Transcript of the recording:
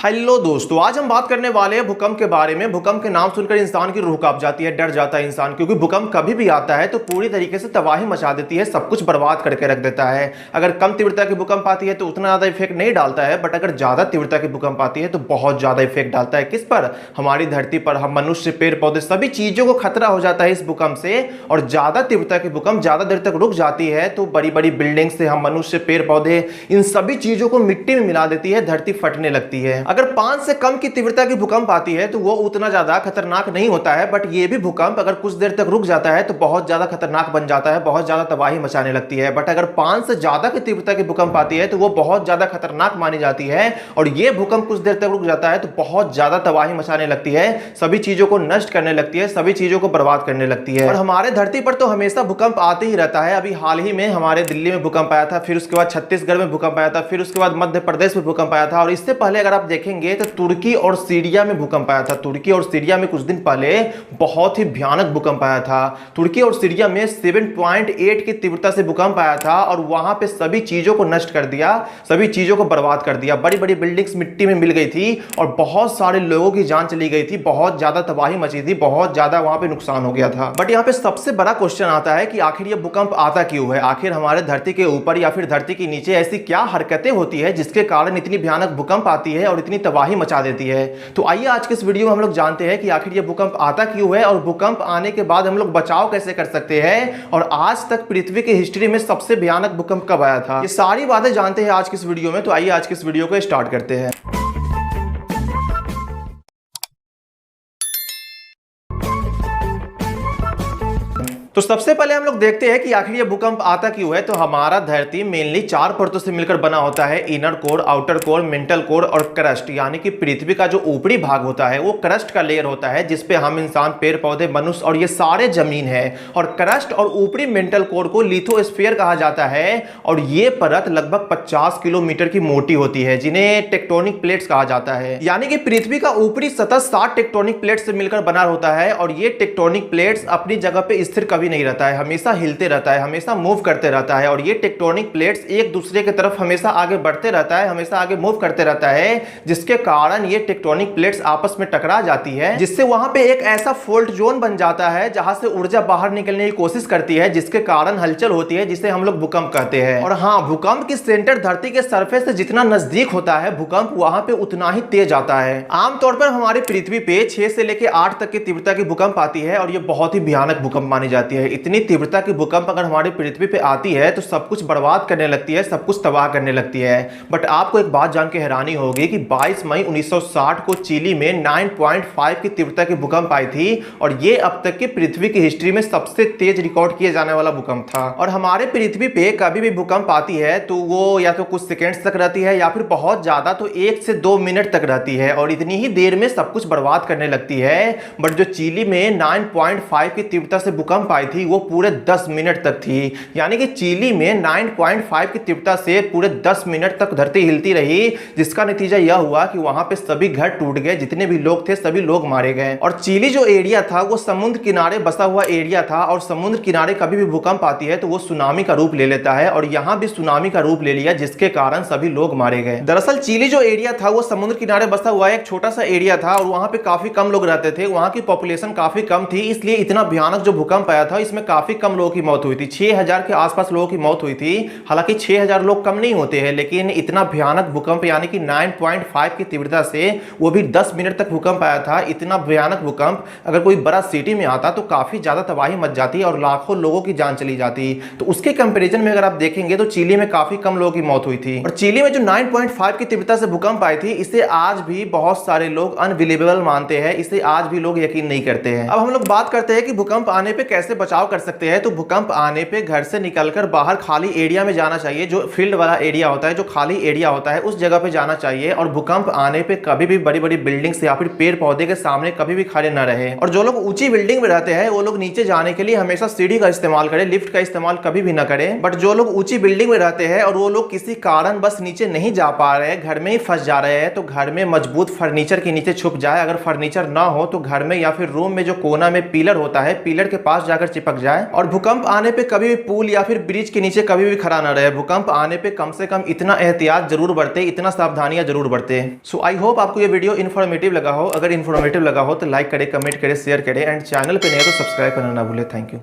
Hello दोस्तों, आज हम बात करने वाले हैं भूकंप के बारे में। भूकंप के नाम सुनकर इंसान की रूह कांप जाती है, डर जाता है इंसान, क्योंकि भूकंप कभी भी आता है तो पूरी तरीके से तबाही मचा देती है, सब कुछ बर्बाद करके रख देता है। अगर कम तीव्रता की भूकंप आती है तो उतना ज्यादा इफेक्ट नहीं डालता है, बट अगर ज्यादा तीव्रता की भूकंप आती है तो बहुत ज्यादा इफेक्ट डालता है। किस पर? हमारी धरती पर। हम मनुष्य, पेड़ पौधे, सभी चीजों को खतरा हो जाता है इस भूकंप से। और ज्यादा तीव्रता की भूकंप ज्यादा देर तक रुक जाती है तो बड़ी बड़ी बिल्डिंग से हम मनुष्य, पेड़ पौधे, इन सभी चीजों को मिट्टी में मिला देती है, धरती फटने लगती है। अगर 5 से कम की तीव्रता की भूकंप आती है तो वो उतना ज्यादा खतरनाक नहीं होता है, बट ये भी भूकंप अगर कुछ देर तक रुक जाता है तो बहुत ज्यादा खतरनाक बन जाता है, बहुत ज्यादा तबाही मचाने लगती है। बट अगर 5 से ज्यादा की तीव्रता की भूकंप आती है तो वो बहुत ज्यादा खतरनाक मानी जाती है। और ये भूकंप कुछ देर तक रुक जाता है तो बहुत ज्यादा तबाही मचाने लगती है, सभी चीजों को नष्ट करने लगती है, सभी चीजों को बर्बाद करने लगती है। और हमारे धरती पर तो हमेशा भूकंप आते ही रहता है। अभी हाल ही में हमारे दिल्ली में भूकंप आया था, फिर उसके बाद छत्तीसगढ़ में भूकंप आया था, फिर उसके बाद मध्य प्रदेश में भूकंप आया था। और इससे पहले अगर आप देखेंगे तो तुर्की और सीरिया में भूकंप आया था। तुर्की और सीरिया में कुछ दिन पहले बहुत ही भयानक भूकंप आया था। तुर्की और सीरिया में 7.8 की तीव्रता से भूकंप आया था और वहां पे सभी चीजों को नष्ट कर दिया, सभी चीजों को बर्बाद कर दिया। बड़ी बड़ी बिल्डिंग्स मिट्टी में मिल गई थी और बहुत सारे लोगों की जान चली गई थी, बहुत ज्यादा तबाही मची थी, बहुत ज्यादा वहां पे नुकसान हो गया था। बट यहाँ पे सबसे बड़ा क्वेश्चन आता है कि आखिर ये भूकंप आता क्यों है? आखिर हमारे धरती के ऊपर या फिर धरती के नीचे ऐसी क्या हरकतें होती है जिसके कारण इतनी भयानक भूकंप आती है और इतनी तबाही मचा देती है? तो आइए आज के इस वीडियो में हम लोग जानते हैं कि आखिर ये भूकंप आता क्यों है और भूकंप आने के बाद हम लोग बचाव कैसे कर सकते हैं, और आज तक पृथ्वी की हिस्ट्री में सबसे भयानक भूकंप कब आया था। ये सारी बातें जानते हैं आज की इस वीडियो में। तो आइए आज की इस वीडियो को स्टार्ट करते हैं। तो सबसे पहले हम लोग देखते हैं कि आखिर ये भूकंप आता क्यों है। तो हमारा धरती मेनली 4 परतों से मिलकर बना होता है, inner core, outer core, mantle core और क्रस्ट। यानी कि पृथ्वी का जो ऊपरी भाग होता है वो क्रस्ट का लेयर होता है, जिसपे हम इंसान, पेड़ पौधे, मनुष्य और ये सारे जमीन है। और क्रस्ट और ऊपरी मेंटल कोर को लिथोस्फीयर कहा जाता है। और ये परत लगभग 50 किलोमीटर की मोटी होती है, जिन्हें टेक्टोनिक प्लेट्स कहा जाता है। यानी कि पृथ्वी का ऊपरी सतह 7 टेक्टोनिक प्लेट्स से मिलकर बना होता है। और ये टेक्टोनिक प्लेट्स अपनी जगह पे स्थिर कभी नहीं रहता है, हमेशा हिलते रहता है, हमेशा मूव करते रहता है। और ये टेक्टोनिक प्लेट्स एक दूसरे की तरफ हमेशा आगे बढ़ते रहता है, हमेशा आगे मूव करते रहता है, जिसके कारण ये टेक्टोनिक प्लेट्स आपस में टकरा जाती है, जिससे वहां पे एक ऐसा फॉल्ट जोन बन जाता है जहां से ऊर्जा बाहर निकलने की कोशिश करती है, जिसके कारण हलचल होती है, जिसे हम लोग भूकंप कहते हैं। और हाँ, भूकंप की सेंटर धरती के सरफेस से जितना नजदीक होता है भूकंप, वहां पे उतना ही तेज आता है। आमतौर पर हमारी पृथ्वी पे 6 से लेकर 8 तक की तीव्रता की भूकंप आती है और ये बहुत ही भयानक भूकंप मानी जाती है। इतनी तीव्रता की भूकंप अगर हमारी पृथ्वी पे आती है तो सब कुछ बर्बाद करने लगती है, सब कुछ तबाह करने लगती है। बट आपको एक बात जान के हैरानी होगी कि 22 मई 1960 को चिली में 9.5 की तीव्रता की भूकंप आई थी और ये अब तक की पृथ्वी की हिस्ट्री में सबसे तेज रिकॉर्ड किया जाने वाला भूकंप था। और हमारे पृथ्वी पे कभी भी भूकंप आती है तो वो या तो कुछ सेकेंड्स तक रहती है या फिर बहुत ज्यादा तो 1 से 2 मिनट तक रहती है, और इतनी ही देर में सब कुछ बर्बाद करने लगती है। बट जो चिली में 9.5 की तीव्रता से भूकंप आई थी वो पूरे 10 मिनट तक थी। यानी कि चिली में 9.5 की तीव्रता से पूरे 10 मिनट तक धरती हिलती रही, जिसका नतीजा यह हुआ कि वहां पे सभी घर टूट गए, जितने भी लोग थे सभी लोग मारे गए। और चिली जो एरिया था वो समुद्र किनारे बसा हुआ एरिया था, और समुद्र किनारे कभी भी भूकंप आती है तो वो सुनामी का रूप ले लेता है, और यहां भी सुनामी का रूप ले लिया, जिसके कारण सभी लोग मारे गए। दरअसल चिली जो एरिया था वो समुद्र किनारे बसा हुआ एक छोटा सा एरिया था और वहां पे काफी कम लोग रहते थे, वहां की पॉपुलेशन काफी कम थी, इसलिए इतना भयानक जो भूकंप आया था इसमें काफी कम लोगों की मौत हुई थी। 6000 के आसपास लोगों की मौत हुई थी। हालांकि 6000 लोग कम नहीं होते हैं, लेकिन इतना भयानक भूकंप यानी कि 9.5 की तीव्रता से, वो भी 10 मिनट तक भूकंप आया था। इतना भयानक भूकंप अगर कोई बड़ा सिटी में आता तो काफी ज्यादा तबाही मच जाती और लाखों लोगों की जान चली जाती। तो उसके कंपैरिजन में अगर आप देखेंगे तो चिली में काफी कम लोगों की मौत हुई थी। और चिली में जो 9.5 की तीव्रता से भूकंप आई थी, इसे आज भी बहुत सारे लोग अनबिलीवेबल मानते हैं, इसे आज भी लोग यकीन नहीं करते हैं। अब हम लोग बात करते हैं कि भूकंप आने पे कैसे बचाव कर सकते हैं। तो भूकंप आने पे घर से निकलकर बाहर खाली एरिया में जाना चाहिए, जो फील्ड वाला एरिया होता है, जो खाली एरिया होता है उस जगह पे जाना चाहिए। और भूकंप आने पे कभी भी बड़ी बड़ी बिल्डिंग्स या फिर पेड़ पौधे के सामने कभी भी खड़े न रहे। और जो लोग ऊंची बिल्डिंग में रहते हैं वो लोग नीचे जाने के लिए हमेशा सीढ़ी का इस्तेमाल करें, लिफ्ट का इस्तेमाल कभी भी न करें। बट जो लोग ऊंची बिल्डिंग में रहते हैं और वो लोग किसी कारण बस नीचे नहीं जा पा रहे हैं, घर में ही फंस जा रहे हैं, तो घर में मजबूत फर्नीचर के नीचे छुप जाए। अगर फर्नीचर ना हो तो घर में या फिर रूम में जो कोना में पिलर होता है, पिलर के पास जाकर चिपक जाए। और भूकंप आने पे कभी भी पुल या फिर ब्रिज के नीचे कभी भी खड़ा ना रहे। भूकंप आने पे कम से कम इतना एहतियात जरूर बरते, इतना सावधानियां जरूर बरते। सो आई होप आपको ये वीडियो इन्फॉर्मेटिव लगा हो। अगर इन्फॉर्मेटिव लगा हो तो लाइक करें, कमेंट करें, शेयर करें एंड चैनल पे नहीं है तो सब्सक्राइब करना ना भूले। Thank you.